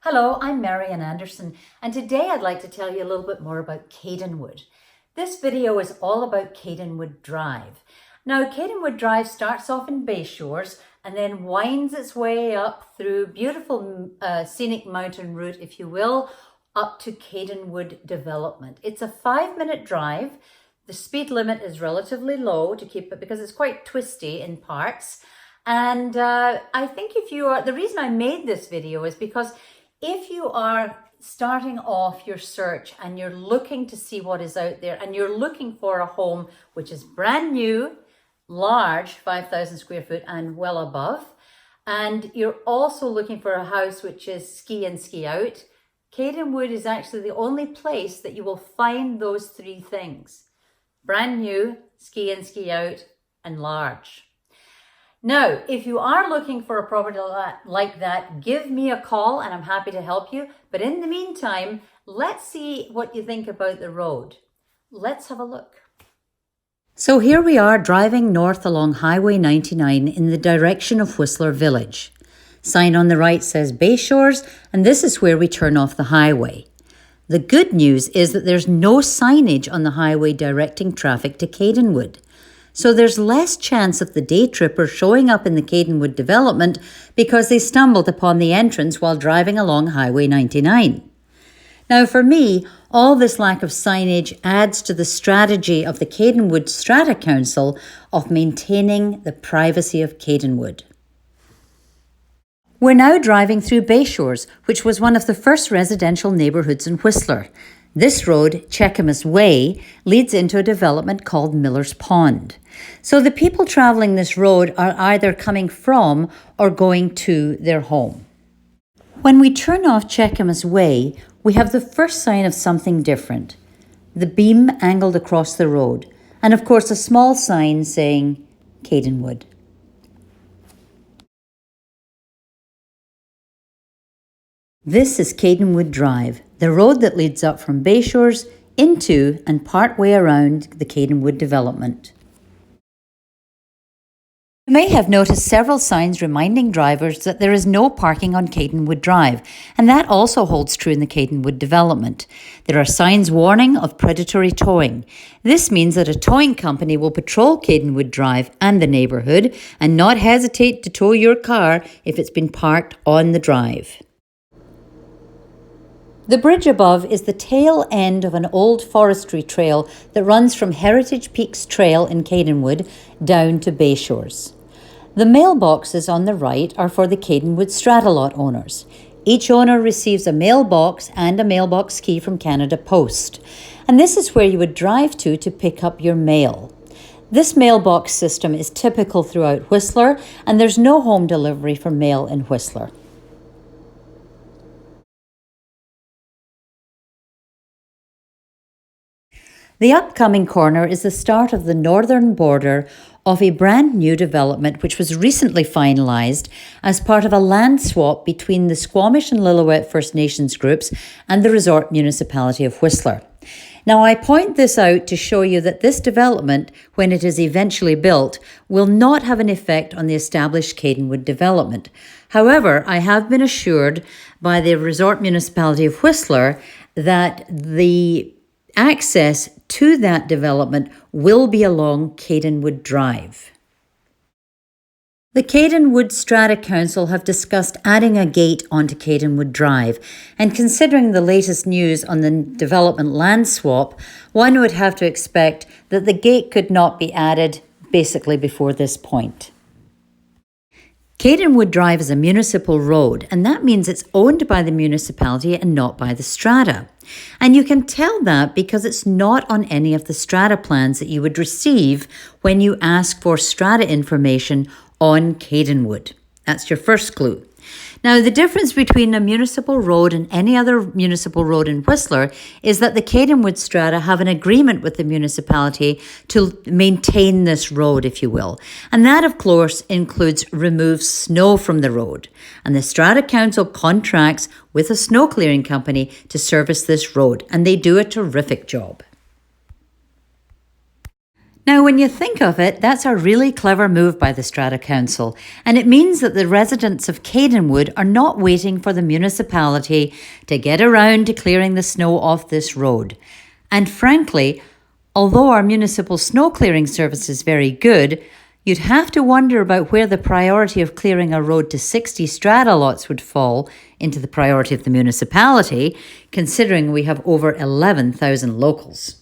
Hello, I'm Marion Anderson, and today I'd like to tell you a little bit more about Kadenwood. This video is all about Kadenwood Drive. Now, Kadenwood Drive starts off in Bayshores and then winds its way up through beautiful scenic mountain route, if you will, up to Kadenwood development. It's a 5-minute drive. The speed limit is relatively low to keep it because it's quite twisty in parts. And I think the reason I made this video is because if you are starting off your search and you're looking to see what is out there and you're looking for a home which is brand new, large, 5,000 square foot and well above, and you're also looking for a house which is ski in, ski out, Kadenwood is actually the only place that you will find those three things. Brand new, ski in, ski out, and large. Now, if you are looking for a property like that, give me a call and I'm happy to help you. But in the meantime, let's see what you think about the road. Let's have a look. So here we are driving north along Highway 99 in the direction of Whistler Village. Sign on the right says Bayshores, and this is where we turn off the highway. The good news is that there's no signage on the highway directing traffic to Kadenwood. So there's less chance of the day tripper showing up in the Kadenwood development because they stumbled upon the entrance while driving along Highway 99. Now for me, all this lack of signage adds to the strategy of the Kadenwood Strata Council of maintaining the privacy of Kadenwood. We're now driving through Bayshores, which was one of the first residential neighbourhoods in Whistler. This road, Cheakamus Way, leads into a development called Millar's Pond. So the people travelling this road are either coming from or going to their home. When we turn off Cheakamus Way, we have the first sign of something different. The beam angled across the road, and of course a small sign saying Kadenwood. This is Kadenwood Drive, the road that leads up from Bayshores into and part way around the Kadenwood development. You may have noticed several signs reminding drivers that there is no parking on Kadenwood Drive, and that also holds true in the Kadenwood development. There are signs warning of predatory towing. This means that a towing company will patrol Kadenwood Drive and the neighbourhood and not hesitate to tow your car if it's been parked on the drive. The bridge above is the tail end of an old forestry trail that runs from Heritage Peaks Trail in Kadenwood down to Bayshores. The mailboxes on the right are for the Kadenwood Strata lot owners. Each owner receives a mailbox and a mailbox key from Canada Post. And this is where you would drive to pick up your mail. This mailbox system is typical throughout Whistler, and there's no home delivery for mail in Whistler. The upcoming corner is the start of the northern border of a brand new development which was recently finalised as part of a land swap between the Squamish and Lillooet First Nations groups and the Resort Municipality of Whistler. Now, I point this out to show you that this development, when it is eventually built, will not have an effect on the established Kadenwood development. However, I have been assured by the Resort Municipality of Whistler that the access to that development will be along Kadenwood Drive. The Kadenwood Strata Council have discussed adding a gate onto Kadenwood Drive, and considering the latest news on the development land swap, one would have to expect that the gate could not be added basically before this point. Kadenwood Drive is a municipal road, and that means it's owned by the municipality and not by the strata. And you can tell that because it's not on any of the strata plans that you would receive when you ask for strata information on Kadenwood. That's your first clue. Now, the difference between a municipal road and any other municipal road in Whistler is that the Kadenwood strata have an agreement with the municipality to maintain this road, if you will. And that, of course, includes remove snow from the road. And the Strata Council contracts with a snow clearing company to service this road, and they do a terrific job. Now, when you think of it, that's a really clever move by the Strata Council, and it means that the residents of Kadenwood are not waiting for the municipality to get around to clearing the snow off this road. And frankly, although our municipal snow clearing service is very good, you'd have to wonder about where the priority of clearing a road to 60 strata lots would fall into the priority of the municipality, considering we have over 11,000 locals.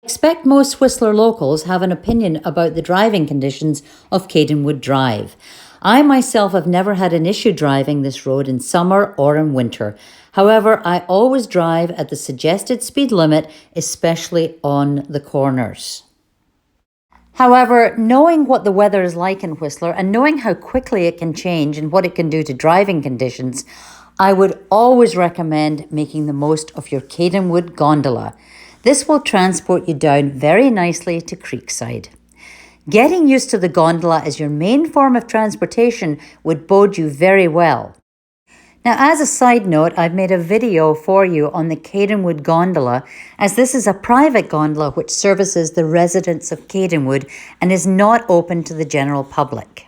I expect most Whistler locals have an opinion about the driving conditions of Kadenwood Drive. I myself have never had an issue driving this road in summer or in winter. However, I always drive at the suggested speed limit, especially on the corners. However, knowing what the weather is like in Whistler and knowing how quickly it can change and what it can do to driving conditions, I would always recommend making the most of your Kadenwood gondola. This will transport you down very nicely to Creekside. Getting used to the gondola as your main form of transportation would bode you very well. Now, as a side note, I've made a video for you on the Kadenwood gondola, as this is a private gondola which services the residents of Kadenwood and is not open to the general public.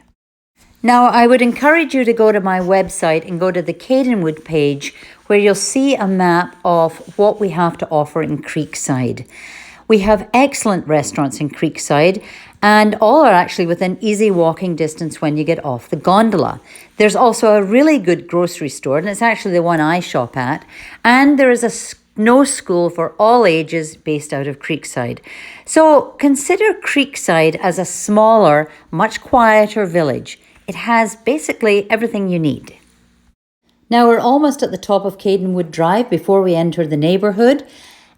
Now, I would encourage you to go to my website and go to the Kadenwood page, where you'll see a map of what we have to offer in Creekside. We have excellent restaurants in Creekside, and all are actually within easy walking distance when you get off the gondola. There's also a really good grocery store, and it's actually the one I shop at, and there is a snow school for all ages based out of Creekside. So consider Creekside as a smaller, much quieter village. It has basically everything you need. Now we're almost at the top of Kadenwood Drive before we enter the neighbourhood,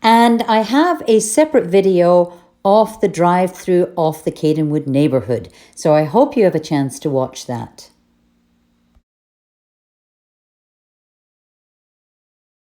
and I have a separate video of the drive-through of the Kadenwood neighbourhood, so I hope you have a chance to watch that.